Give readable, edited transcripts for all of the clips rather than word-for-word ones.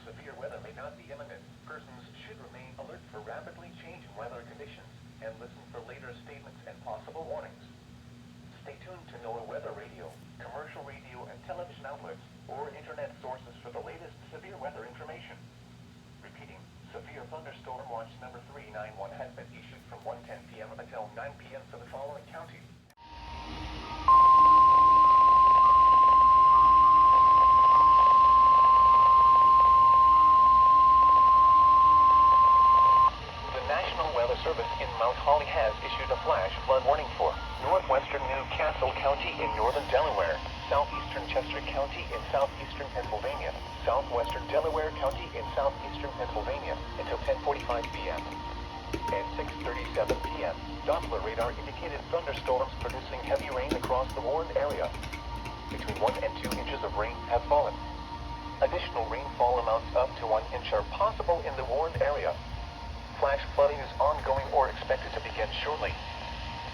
severe weather may not be imminent, persons should remain alert for rapidly changing weather conditions and listen for later statements and possible warnings. Stay tuned to NOAA weather radio, commercial radio and television outlets, or internet sources for the latest severe weather information. Repeating, severe thunderstorm watch number 391 has been issued from 1:10 p.m. until 9 p.m. for the following counties. Service in Mount Holly has issued a flash flood warning for northwestern Newcastle County in northern Delaware, southeastern Chester County in southeastern Pennsylvania, southwestern Delaware County in southeastern Pennsylvania until 10:45 p.m. At 6:37 p.m., Doppler radar indicated thunderstorms producing heavy rain across the warned area. Between 1 and 2 inches of rain have fallen. Additional rainfall amounts up to 1 inch are possible in the warned area. Flash flooding is ongoing or expected to begin shortly.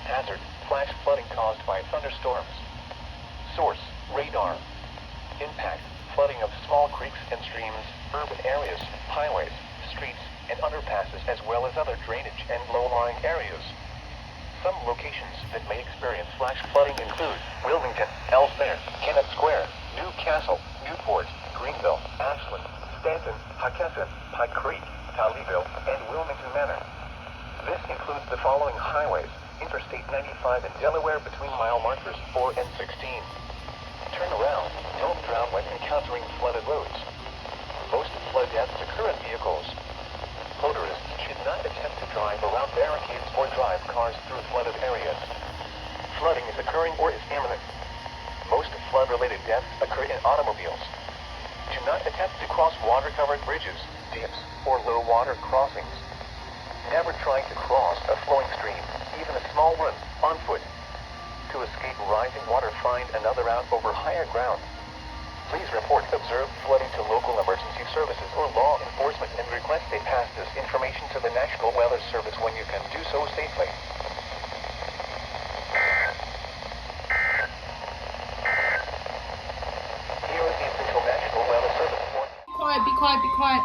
Hazard, flash flooding caused by thunderstorms. Source, radar. Impact, flooding of small creeks and streams, urban areas, highways, streets, and underpasses as well as other drainage and low-lying areas. Some locations that may experience flash flooding include Wilmington, Ellesmere, Kennett Square, Newcastle, Newport, Greenville, Ashland, Stanton, Hawkesson, Pike Creek, Toledo, and Wilmington Manor. This includes the following highways: Interstate 95 in Delaware between mile markers 4 and 16. Turn around, don't drown when encountering flooded roads. Most flood deaths occur in vehicles. Motorists should not attempt to drive around barricades or drive cars through flooded areas. Flooding is occurring or is imminent. Most flood-related deaths occur in automobiles. Do not attempt to cross water-covered bridges, dips, or low-water crossings. Never try to cross a flowing stream, even a small one, on foot. To escape rising water, find another route over higher ground. Please report observed flooding to local emergency services or law enforcement and request they pass this information to the National Weather Service when you can do so safely. Here is the official National Weather Service report. Be quiet, be quiet.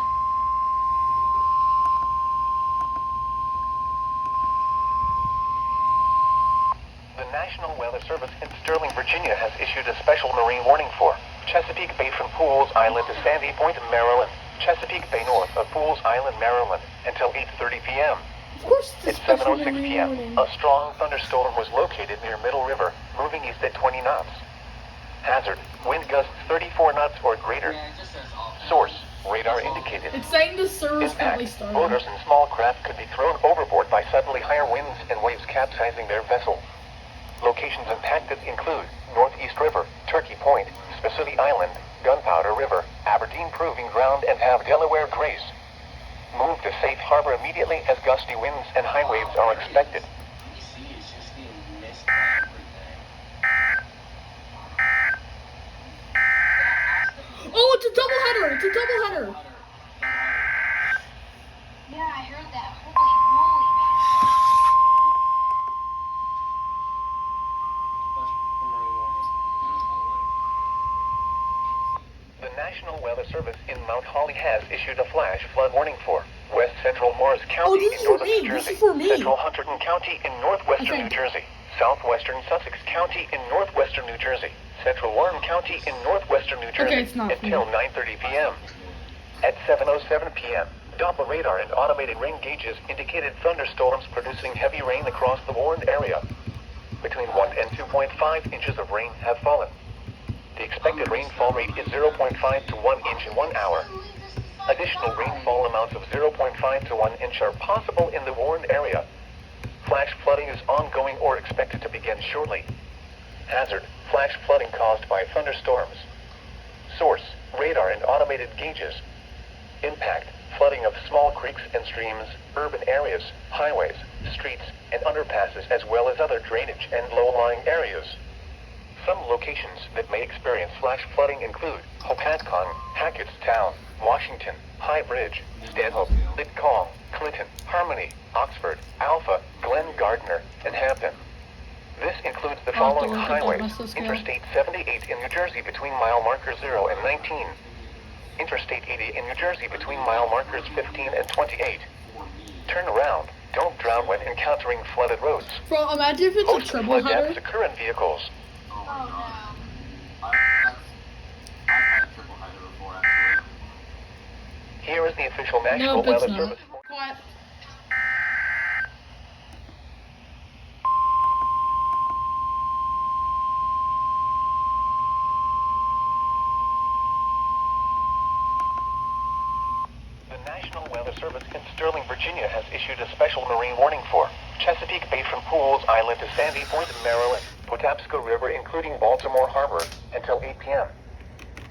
The National Weather Service in Sterling, Virginia has issued a special marine warning for Chesapeake Bay from Pools Island to Sandy Point, Maryland. Chesapeake Bay north of Pools Island, Maryland, until 8:30 p.m. Of course it's At 7:06 p.m., a strong thunderstorm was located near Middle River, moving east at 20 knots. Hazard, wind gusts 34 knots or greater. Source, radar indicated. It's saying the service probably Impact, started. boaters and small craft could be thrown overboard by suddenly higher winds and waves capsizing their vessel. Locations impacted include Northeast River, Turkey Point, Spicity Island, Gunpowder River, Aberdeen Proving Ground, and have Delaware Grace. Move to safe harbor immediately as gusty winds and high waves are expected. Oh, it's a double header! It's a double header! Yeah, I heard that. Holy moly, The National Weather Service in Mount Holly has issued a flash flood warning for West Central Morris County this in is for northern me. New This Jersey, is for me. Central Hunterdon County in northwestern New Jersey, southwestern Sussex County in northwestern New Jersey, central Warren County in northwestern New Jersey, Okay, it's not until 9:30 p.m. At 7:07 p.m., Doppler radar and automated rain gauges indicated thunderstorms producing heavy rain across the warned area. Between 1 and 2.5 inches of rain have fallen. The expected rainfall rate is 0.5 to 1 inch in 1 hour. Additional rainfall amounts of 0.5 to 1 inch are possible in the warned area. Flash flooding is ongoing or expected to begin shortly. Hazard, flash flooding caused by thunderstorms. Source, radar and automated gauges. Impact, flooding of small creeks and streams, urban areas, highways, streets, and underpasses as well as other drainage and low-lying areas. Some locations that may experience flash flooding include Hopatcong, Hackettstown, Washington, High Bridge, Stanhope, Lidcombe, Clinton, Harmony, Oxford, Alpha, Glen Gardner, and Hampton. This includes the following highways: Interstate 78 in New Jersey between mile marker 0 and 19. Interstate 80 in New Jersey between mile markers 15 and 28. Turn around. Don't drown when encountering flooded roads. Bro, imagine if it's a Most triple flood header. deaths occur in vehicles. Oh no. I've had a triple header before, actually. Here is the official No, National but it's Weather not. Service. Quiet. The National Weather Service in Sterling, Virginia has issued a special marine warning for Chesapeake Bay from Pools Island to Sandy Point, Maryland, Patapsco River including Baltimore Harbor until 8 p.m.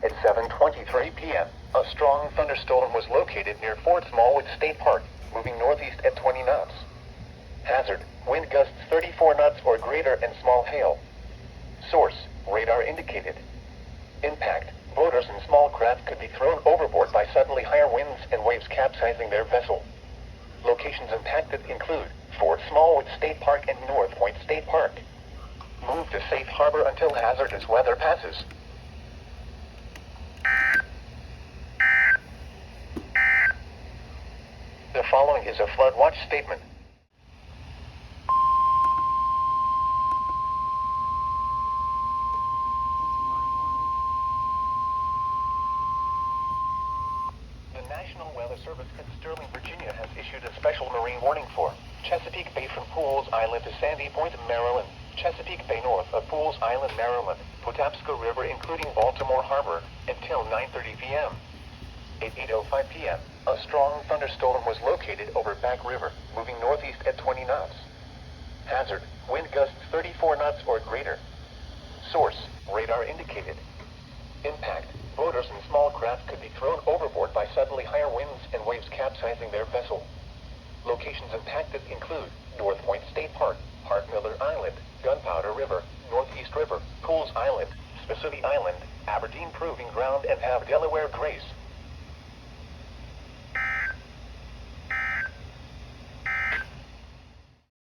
At 7:23 p.m., a strong thunderstorm was located near Fort Smallwood State Park, moving northeast at 20 knots. Hazard, wind gusts 34 knots or greater and small hail. Source, radar indicated. Impact, boaters and small craft could be thrown overboard by suddenly higher winds and waves capsizing their vessel. Locations impacted include Fort Smallwood State Park and North Point State Park. Move to safe harbor until hazardous weather passes. The following is a flood watch statement. The National Weather Service in Sterling, Virginia has issued a special marine warning for Chesapeake Bay from Pools Island to Sandy Point, Maryland, Chesapeake Bay north of Pools Island, Maryland, Patapsco River including Baltimore Harbor until 9:30 p.m. At 8:05 p.m., a strong thunderstorm was located over Back River, moving northeast at 20 knots. Hazard, wind gusts 34 knots or greater. Source, radar indicated. Impact, boaters and small craft could be thrown overboard by suddenly higher winds and waves capsizing their vessel. Locations impacted include North Point State Park, Hart Miller Island, Gunpowder River, Northeast River, Pools Island, Spessooty Island, Aberdeen Proving Ground and Delaware Grace.